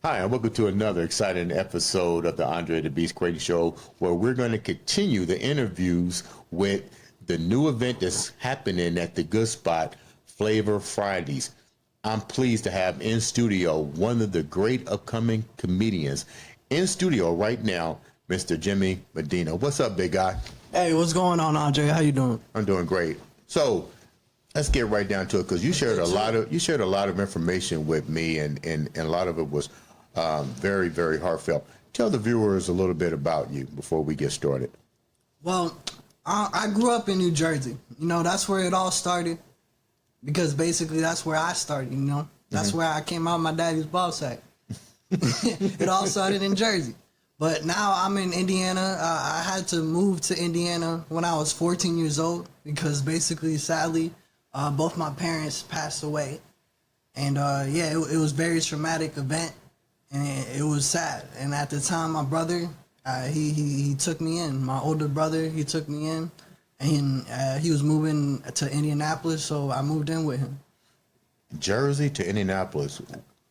Hi, and welcome to another exciting episode of the Andre The Beast Crayton Show, where we're going to continue the interviews with the new event that's happening at the Good Spot, Flavor Fridays. I'm pleased to have in studio one of the great upcoming comedians. In studio right now, Mr. Jimmy Medina. What's up, big guy? Hey, what's going on, Andre? How you doing? I'm doing great. So let's get right down to it, because you shared a lot of information with me, and a lot of it was very, very heartfelt. Tell the viewers a little bit about you before we get started. Well, I grew up in New Jersey. You know, that's where it all started, because basically that's where I started, you know. That's where I came out of my daddy's ball sack. It all started in Jersey. But now I'm in Indiana. I had to move to Indiana when I was 14 years old because basically, sadly, both my parents passed away. And yeah, it was a very traumatic event, and it was sad. And at the time, my brother, he took me in. My older brother, he took me in, and he was moving to Indianapolis, so I moved in with him. Jersey to Indianapolis.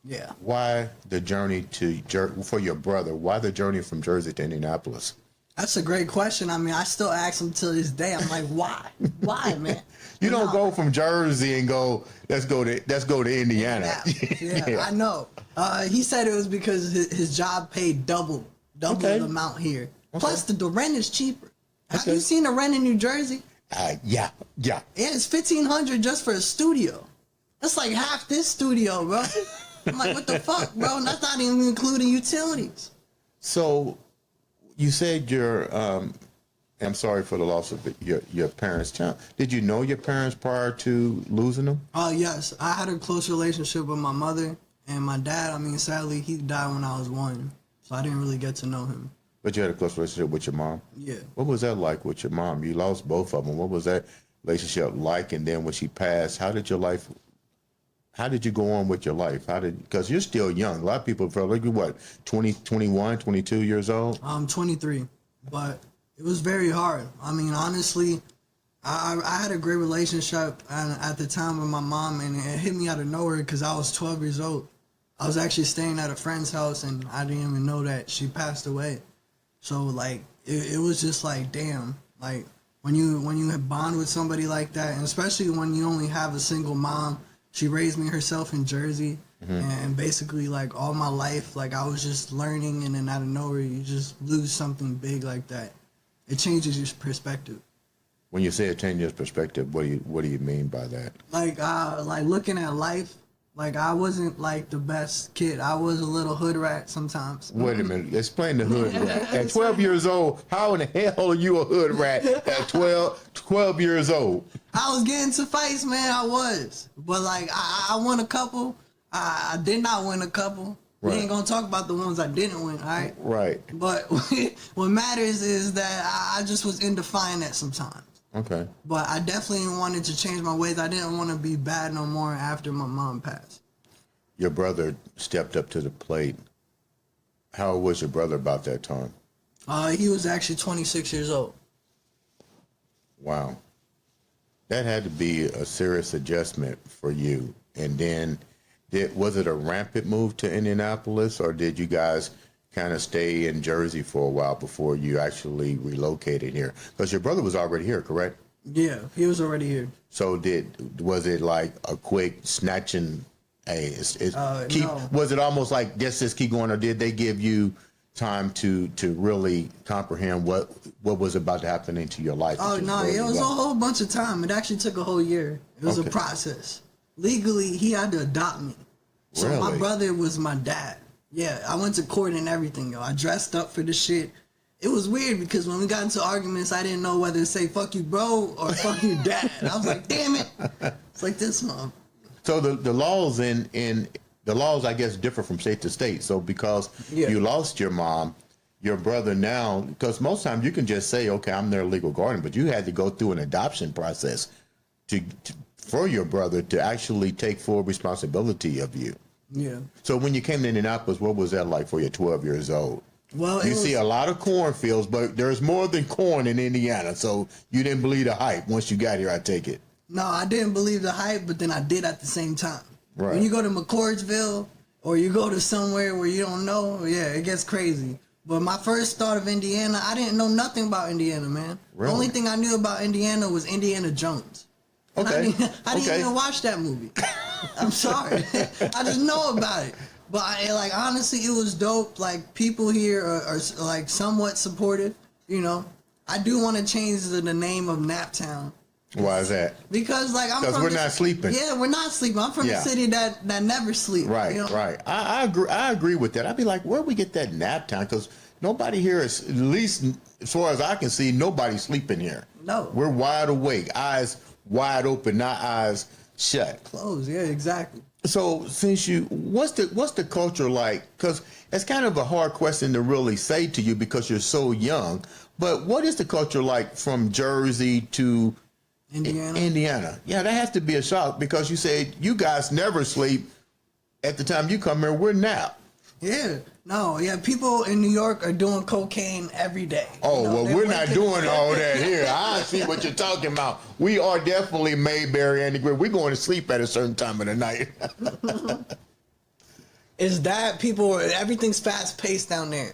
Yeah. Why the journey for your brother? Why the journey from Jersey to Indianapolis? That's a great question. I mean, I still ask him to this day. I'm like, why? Why, man? You don't go from Jersey and go, let's go to Indiana. Yeah, I know. He said it was because his job paid double the amount here. Okay. Plus, the rent is cheaper. Have you seen the rent in New Jersey? Yeah. Yeah, it's $1,500 just for a studio. That's like half this studio, bro. I'm like, what the fuck, bro? And that's not even including utilities. So, you said I'm sorry for the loss of your parents. Did you know your parents prior to losing them? Yes. I had a close relationship with my mother, and my dad, I mean, sadly, he died when I was 1, so I didn't really get to know him. But you had a close relationship with your mom? Yeah. What was that like with your mom? You lost both of them. What was that relationship like? And then when she passed, how did you go on with your life? Because you're still young. A lot of people feel like you're what, 20, 21, 22 years old? I'm 23, but it was very hard. I mean, honestly, I had a great relationship at the time with my mom, and it hit me out of nowhere because I was 12 years old. I was actually staying at a friend's house, and I didn't even know that she passed away. So, like, it was just like, damn. Like, when you bond with somebody like that, and especially when you only have a single mom. She raised me herself in Jersey, and basically, like, all my life, like, I was just learning, and then out of nowhere, you just lose something big like that. It changes your perspective. When you say it changes your perspective, what do you mean by that? Like looking at life, like, I wasn't, like, the best kid. I was a little hood rat sometimes. Wait a minute. Explain the hood rat. At 12 years old, how in the hell are you a hood rat at 12 years old? I was getting to fights, man. I was. But, like, I won a couple. I did not win a couple. Right. We ain't going to talk about the ones I didn't win, all right? Right. But what matters is that I just was indefinite sometimes. Okay. But I definitely wanted to change my ways. I didn't want to be bad no more after my mom passed. Your brother stepped up to the plate. How old was your brother about that time? He was actually 26 years old. Wow. That had to be a serious adjustment for you. And then, was it a rampant move to Indianapolis, or did you guys kind of stay in Jersey for a while before you actually relocated here? Because your brother was already here, correct? Yeah, he was already here. So was it like a quick snatching? No. Was it almost like just keep going, or did they give you time to really comprehend what was about to happen into your life? Oh, no, it was a whole bunch of time. It actually took a whole year. It was a process. Legally, he had to adopt me. So really? My brother was my dad. Yeah, I went to court and everything, yo. I dressed up for the shit. It was weird because when we got into arguments, I didn't know whether to say "fuck you, bro" or "fuck you, dad." I was like, "Damn it!" It's like this, mom. So the laws the laws, I guess, differ from state to state. So because you lost your mom, your brother now, because most times you can just say, "Okay, I'm their legal guardian," but you had to go through an adoption process for your brother to actually take full responsibility of you. Yeah. So when you came to Indianapolis, what was that like for you, 12 years old? Well, you see a lot of cornfields, but there's more than corn in Indiana. So you didn't believe the hype once you got here, I take it. No, I didn't believe the hype, but then I did at the same time. Right. When you go to McCordsville or you go to somewhere where you don't know, yeah, it gets crazy. But my first thought of Indiana, I didn't know nothing about Indiana, man. Really? The only thing I knew about Indiana was Indiana Jones. And Okay. I didn't even watch that movie. I'm sorry. I just know about it. But like honestly, it was dope. Like people here are like somewhat supportive. You know, I do want to change the name of Naptown. Why is that? Because like I'm Because from we're not sleeping. Yeah, we're not sleeping. I'm from Yeah. a city that never sleeps. Right, you know? right. I agree. I agree with that. I'd be like, where we get that nap time? Because nobody here is, at least as far as I can see, nobody's sleeping here. No. We're wide awake, eyes wide open, not eyes shut. Clothes. Yeah, exactly. So since what's the culture like? Because it's kind of a hard question to really say to you because you're so young. But what is the culture like from Jersey to Indiana? Yeah, that has to be a shock because you said you guys never sleep. At the time you come here, we're nap. Yeah. No, yeah, people in New York are doing cocaine every day. Oh, You know, well, they're we're not waking- doing all that here. I see what you're talking about. We are definitely Mayberry and the Grid. We're going to sleep at a certain time of the night. Is that everything's fast paced down there.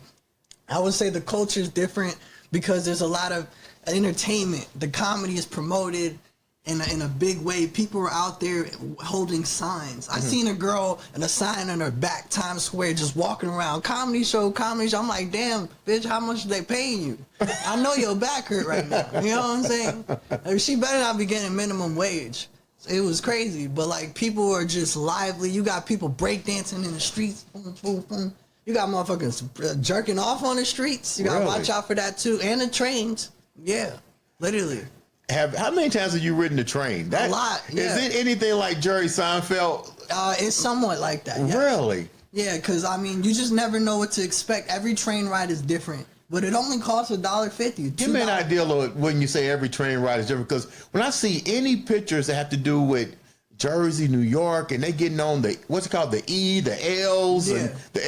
I would say the culture is different because there's a lot of entertainment. The comedy is promoted in a big way. People are out there holding signs. I seen a girl and a sign on her back, Times Square, just walking around. Comedy show, comedy show. I'm like, damn, bitch, how much are they paying you? I know your back hurt right now. You know what I'm saying? Like, she better not be getting minimum wage. It was crazy, but like people are just lively. You got people breakdancing in the streets. Boom, boom, boom. You got motherfuckers jerking off on the streets. You gotta Really? watch out for that too. And the trains. Yeah, literally. How many times have you ridden the train? A lot, yeah. Is it anything like Jerry Seinfeld? It's somewhat like that. Yes. Really? Yeah, because I mean, you just never know what to expect. Every train ride is different, but it only costs $1.50. Give me an $2. idea of when you say every train ride is different. Because when I see any pictures that have to do with Jersey, New York, and they getting on the what's it called, the E, the L's, and the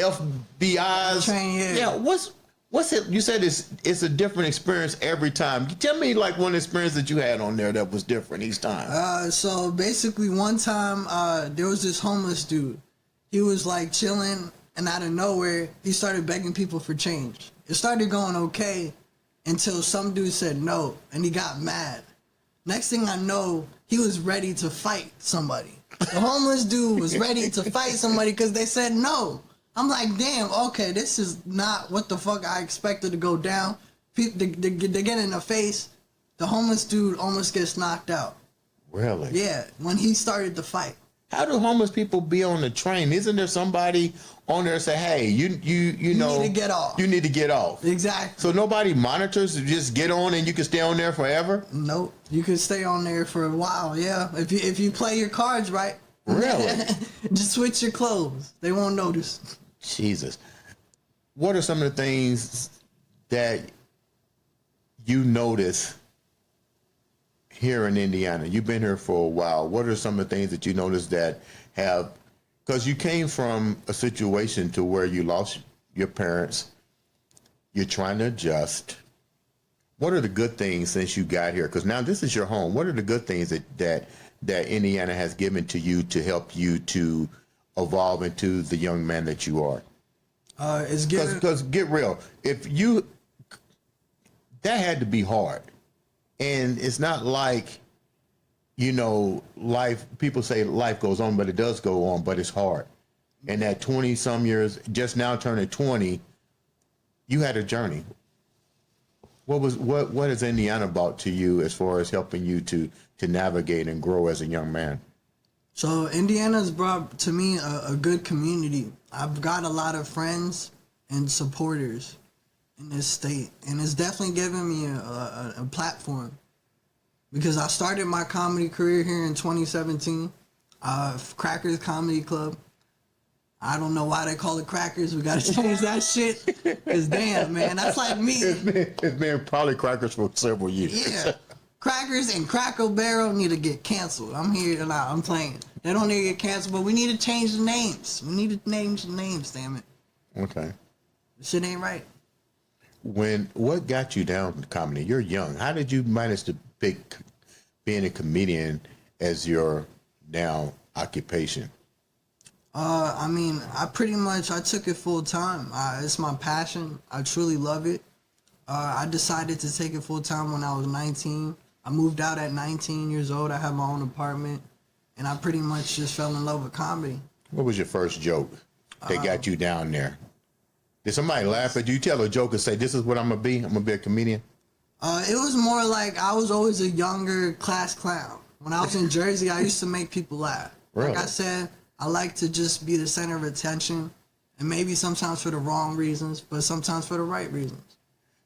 FBI's. Train, yeah. Yeah. What's it? You said it's a different experience every time. Tell me like one experience that you had on there that was different each time. So basically, one time there was this homeless dude. He was like chilling, and out of nowhere, he started begging people for change. It started going okay until some dude said no, and he got mad. Next thing I know, he was ready to fight somebody. The homeless dude was ready to fight somebody because they said no. I'm like, damn, okay, this is not what the fuck I expected to go down. People, they get in the face. The homeless dude almost gets knocked out. Really? Yeah, when he started the fight. How do homeless people be on the train? Isn't there somebody on there say, hey, you know, need to get off. You need to get off. Exactly. So nobody monitors, just get on and you can stay on there forever? Nope. You can stay on there for a while, yeah. If you play your cards right. Really? Just switch your clothes. They won't notice. Jesus. What are some of the things that you notice here in Indiana? You've been here for a while. What are some of the things that you notice that have, because you came from a situation to where you lost your parents, you're trying to adjust. What are the good things since you got here? Because now this is your home. What are the good things that Indiana has given to you to help you to evolve into the young man that you are? It's given. Because get real, that had to be hard. And it's not like, you know, life, people say life goes on, but it does go on, but it's hard. And that 20 some years, just now turning 20, you had a journey. What is Indiana about to you as far as helping you to navigate and grow as a young man? So Indiana's brought to me a good community. I've got a lot of friends and supporters in this state, and it's definitely given me a platform because I started my comedy career here in 2017, Crackers Comedy Club. I don't know why they call it Crackers. We gotta change that shit. Cause damn, man, that's like me. It's been probably Crackers for several years. Yeah. Crackers and Cracker Barrel need to get canceled. I'm here and I'm playing. They don't need to get canceled, but we need to change the names. We need to change the names, damn it. Okay. This shit ain't right. What got you down to comedy? You're young. How did you manage to pick being a comedian as your now occupation? I mean, I took it full time. It's my passion. I truly love it. I decided to take it full time when I was 19. I moved out at 19 years old. I had my own apartment, and I pretty much just fell in love with comedy. What was your first joke that got you down there? Did somebody laugh at you? Tell a joke and say, "This is what I'm gonna be. I'm gonna be a comedian." It was more like I was always a younger class clown. When I was in Jersey, I used to make people laugh. Really? Like I said, I like to just be the center of attention, and maybe sometimes for the wrong reasons, but sometimes for the right reasons.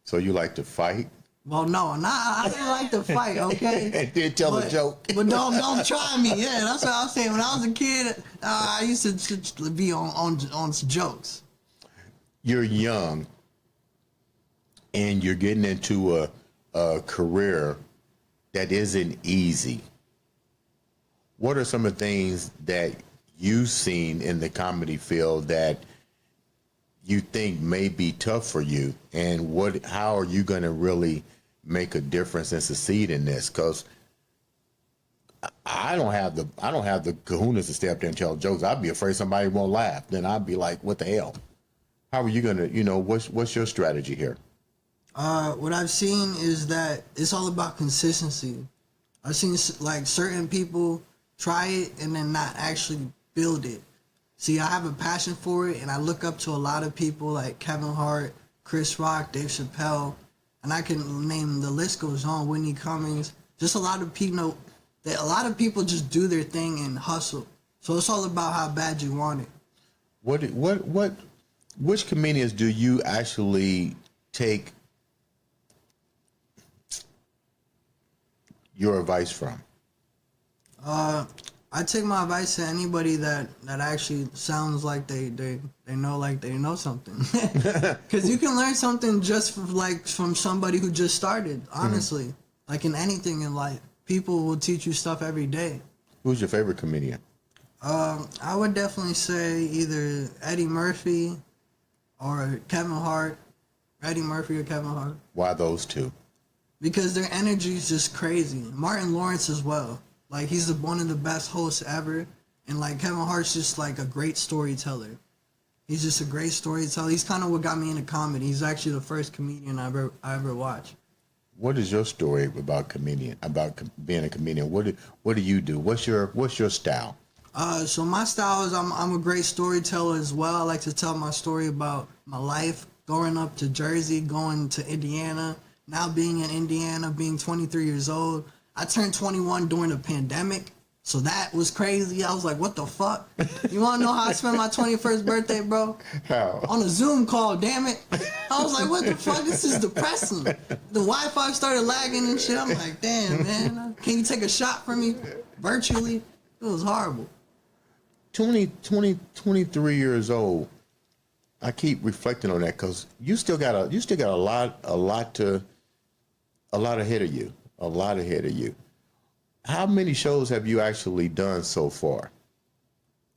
So you like to fight? Well, no, I didn't like to fight, okay? And then tell a joke. But don't try me. Yeah, that's what I was saying. When I was a kid, I used to be on jokes. You're young, and you're getting into a career that isn't easy. What are some of the things that you've seen in the comedy field that you think may be tough for you, and how are you going to really make a difference and succeed in this? Because I don't have the kahunas to stay up there and tell jokes. I'd be afraid somebody won't laugh. Then I'd be like, what the hell? How are you going to, what's your strategy here? What I've seen is that it's all about consistency. I've seen like certain people try it and then not actually build it. See, I have a passion for it, and I look up to a lot of people like Kevin Hart, Chris Rock, Dave Chappelle, and I can name, the list goes on, Whitney Cummings. Just a lot of people, just do their thing and hustle. So it's all about how bad you want it. Which comedians do you actually take your advice from? I take my advice to anybody that actually sounds like they know something. Because you can learn something just from somebody who just started, honestly. Mm-hmm. Like in anything in life, people will teach you stuff every day. Who's your favorite comedian? I would definitely say either Eddie Murphy or Kevin Hart. Eddie Murphy or Kevin Hart. Why those two? Because their energy is just crazy. Martin Lawrence as well. Like, he's one of the best hosts ever. And, like, Kevin Hart's just, like, a great storyteller. He's just a great storyteller. He's kind of what got me into comedy. He's actually the first comedian I ever watched. What is your story about being a comedian? What do you do? What's your style? So my style is I'm a great storyteller as well. I like to tell my story about my life, growing up to Jersey, going to Indiana, now being in Indiana, being 23 years old. I turned 21 during the pandemic, so that was crazy. I was like, what the fuck? You want to know how I spent my 21st birthday, bro? How? On a Zoom call, damn it. I was like, what the fuck? This is depressing. The Wi-Fi started lagging and shit. I'm like, damn, man. Can you take a shot for me virtually? It was horrible. 23 years old. I keep reflecting on that because you still got a lot ahead of you. A lot ahead of you. How many shows have you actually done so far?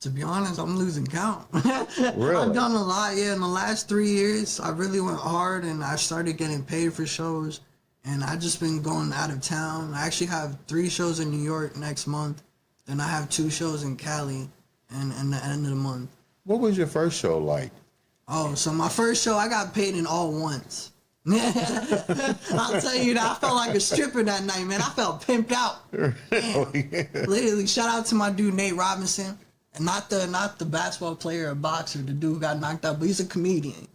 To be honest, I'm losing count. Really? I've done a lot, yeah. In the last 3 years, I really went hard, and I started getting paid for shows. And I just been going out of town. I actually have 3 shows in New York next month. Then I have 2 shows in Cali, and the end of the month. What was your first show like? Oh, so my first show, I got paid in all once. I'll tell you that I felt like a stripper that night, man. I felt pimped out. Oh, yeah. Literally, shout out to my dude Nate Robinson, and not the basketball player or boxer, the dude who got knocked out, but he's a comedian.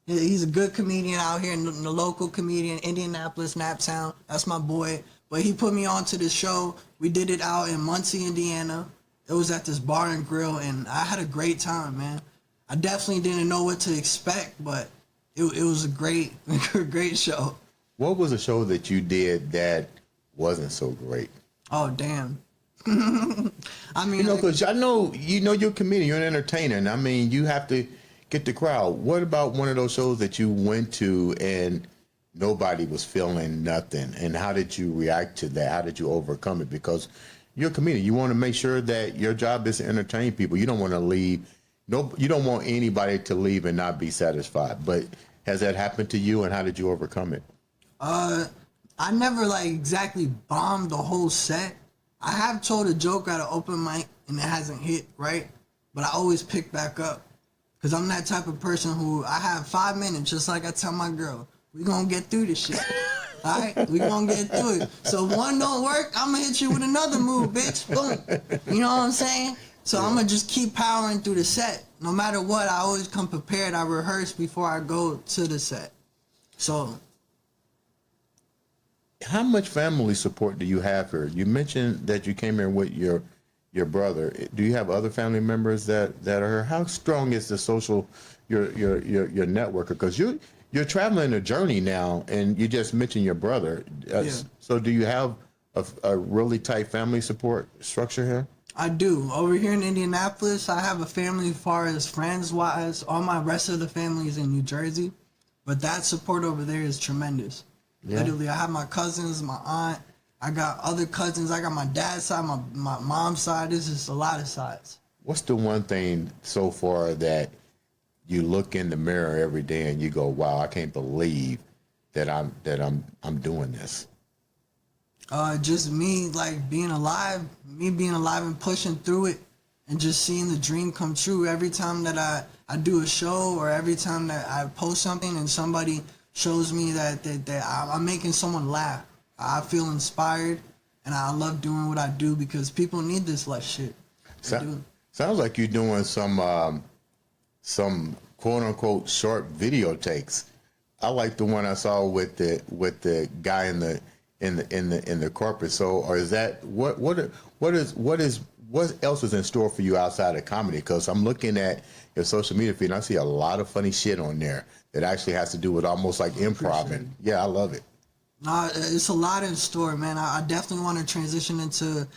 He's a good comedian out here, the local comedian, Indianapolis, Naptown. That's my boy. But he put me on to this show. We did it out in Muncie, Indiana. It was at this bar and grill, and I had a great time, man. I definitely didn't know what to expect, but it was a great show. What was a show that you did that wasn't so great? Oh, damn. I mean, because I know you're a comedian, you're an entertainer, and I mean you have to get the crowd. What about one of those shows that you went to and nobody was feeling nothing? And how did you react to that? How did you overcome it? Because you're a comedian, you want to make sure that your job is to entertain people. You don't want to leave. No, you don't want anybody to leave and not be satisfied. But has that happened to you, and how did you overcome it? I never exactly bombed the whole set. I have told a joke at an open mic and it hasn't hit, right? but I always pick back up. Because I'm that type of person who I have 5 minutes, just like I tell my girl, we going to get through this shit. All right? We going to get through it. So if one don't work, I'm going to hit you with another move, bitch. Boom. You know what I'm saying? So I'm going to just keep powering through the set. No matter what, I always come prepared. I rehearse before I go to the set. So. How much family support do you have here? You mentioned that you came here with your brother. Do you have other family members that are here? How strong is the social your network? Because you're traveling a journey now, and you just mentioned your brother. Yeah. So do you have a really tight family support structure here? I do. Over here in Indianapolis, I have a family as far as friends-wise. All my rest of the family is in New Jersey. But that support over there is tremendous. Yeah. Literally, I have my cousins, my aunt. I got other cousins. I got my dad's side, my mom's side. There's just a lot of sides. What's the one thing so far that you look in the mirror every day and you go, wow, I can't believe that I'm doing this? Just me being alive and pushing through it and just seeing the dream come true. Every time that I do a show or every time that I post something and somebody shows me that I'm making someone laugh, I feel inspired, and I love doing what I do because people need this less shit. Sounds like you're doing some quote unquote short video takes. I like the one I saw with the guy in the corporate. So, or is that what else is in store for you outside of comedy? Because I'm looking at your social media feed and I see a lot of funny shit on there that actually has to do with almost like improv. Yeah, I love it. No, it's a lot in store, man. I definitely want to transition into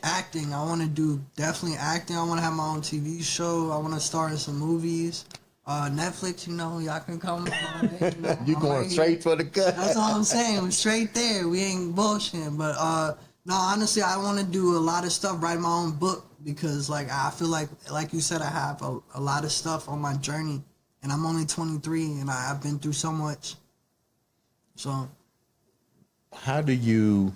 acting. I want to do definitely acting. I want to have my own TV show. I want to star in some movies. Netflix, y'all can come on. You going straight for the cut. That's all I'm saying. We're straight there. We ain't bullshitting. But no, honestly, I want to do a lot of stuff. Write my own book because I feel like you said, I have a lot of stuff on my journey, and I'm only 23, and I've been through so much. So. How do you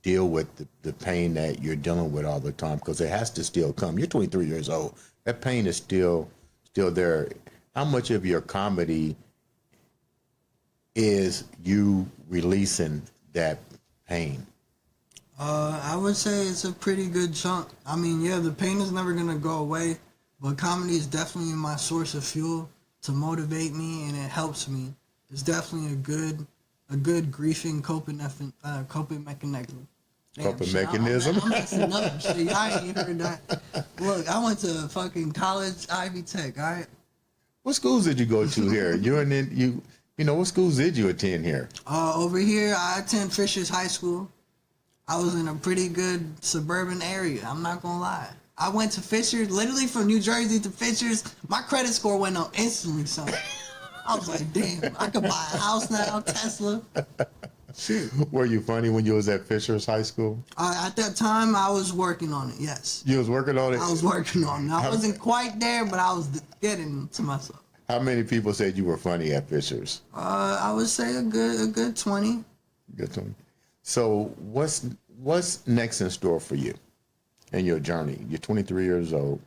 deal with the pain that you're dealing with all the time? Because it has to still come. You're 23 years old. That pain is still there. How much of your comedy is you releasing that pain? I would say it's a pretty good chunk. I mean, yeah, the pain is never gonna go away, but comedy is definitely my source of fuel to motivate me, and it helps me. It's definitely a good grieving coping mechanism. Coping mechanism? I'm messing up shit. I ain't heard that. Look, I went to fucking college, Ivy Tech, all right? What schools did you go to here? What schools did you attend here? Over here, I attend Fisher's High School. I was in a pretty good suburban area, I'm not gonna lie. I went to Fisher's, literally from New Jersey to Fisher's. My credit score went up instantly, son. I was like, damn, I could buy a house now, Tesla. Shit. Were you funny when you was at Fisher's High School? At that time, I was working on it, yes. You was working on it? I was working on it. I wasn't quite there, but I was getting to myself. How many people said you were funny at Fisher's? I would say a good 20. Good 20. So what's next in store for you in your journey? You're 23 years old.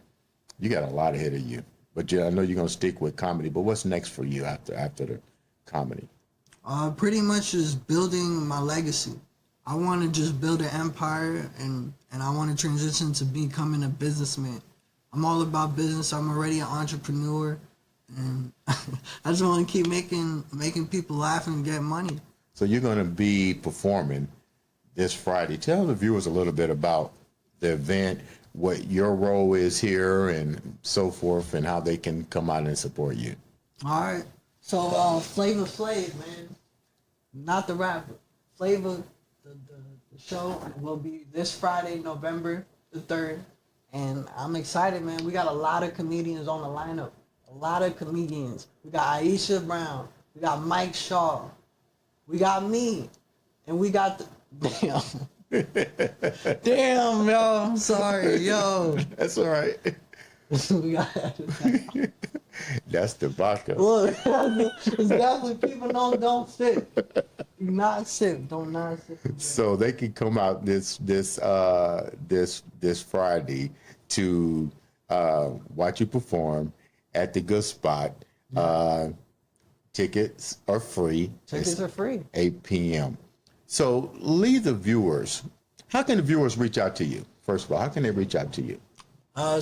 You got a lot ahead of you. But I know you're going to stick with comedy. But what's next for you after the comedy? Pretty much just building my legacy. I want to just build an empire, and I want to transition to becoming a businessman. I'm all about business. I'm already an entrepreneur, and I just want to keep making people laugh and get money. So you're going to be performing this Friday. Tell the viewers a little bit about the event, what your role is here and so forth, and how they can come out and support you. All right. So Flavor Flav, man. Not the rapper. Flavor, the show will be this Friday, November the 3rd. And I'm excited, man. We got a lot of comedians on the lineup. A lot of comedians. We got Aisha Brown. We got Mike Shaw. We got me. And we got damn. Damn, yo. I'm sorry, yo. That's all right. We got That's the vodka. Look, it's definitely people don't fit. Do not sip. Don't not sip. So they can come out this Friday to watch you perform at the Good Spot. Tickets are free. Tickets are free. 8 p.m. So leave the viewers. How can the viewers reach out to you? First of all, how can they reach out to you?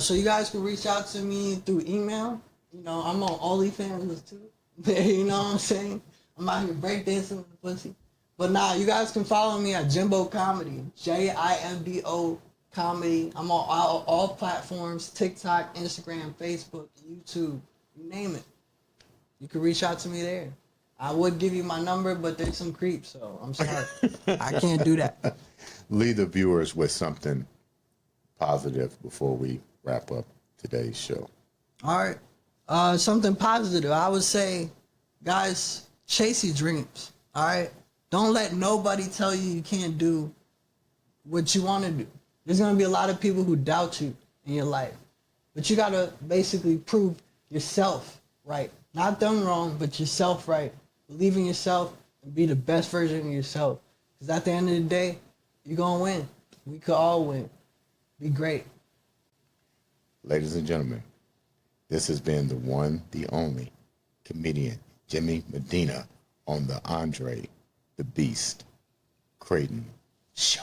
So you guys can reach out to me through email. You know, I'm on OnlyFans too. You know what I'm saying? I'm out here breakdancing with the pussy. But nah, you guys can follow me at Jimbo Comedy. Jimbo Comedy. I'm on all platforms: TikTok, Instagram, Facebook, YouTube. You name it. You can reach out to me there. I would give you my number, but there's some creeps, so I'm sorry. I can't do that. Leave the viewers with something positive before we wrap up today's show. All right. Something positive. I would say, guys, chase your dreams. All right. Don't let nobody tell you you can't do what you want to do. There's going to be a lot of people who doubt you in your life. But you got to basically prove yourself right. Not them wrong, but yourself right. Believe in yourself and be the best version of yourself. Because at the end of the day, you're going to win. We could all win. Be great. Ladies and gentlemen, this has been the one, the only comedian, Jimmy Medina, on the Andre The Beast Crayton Show.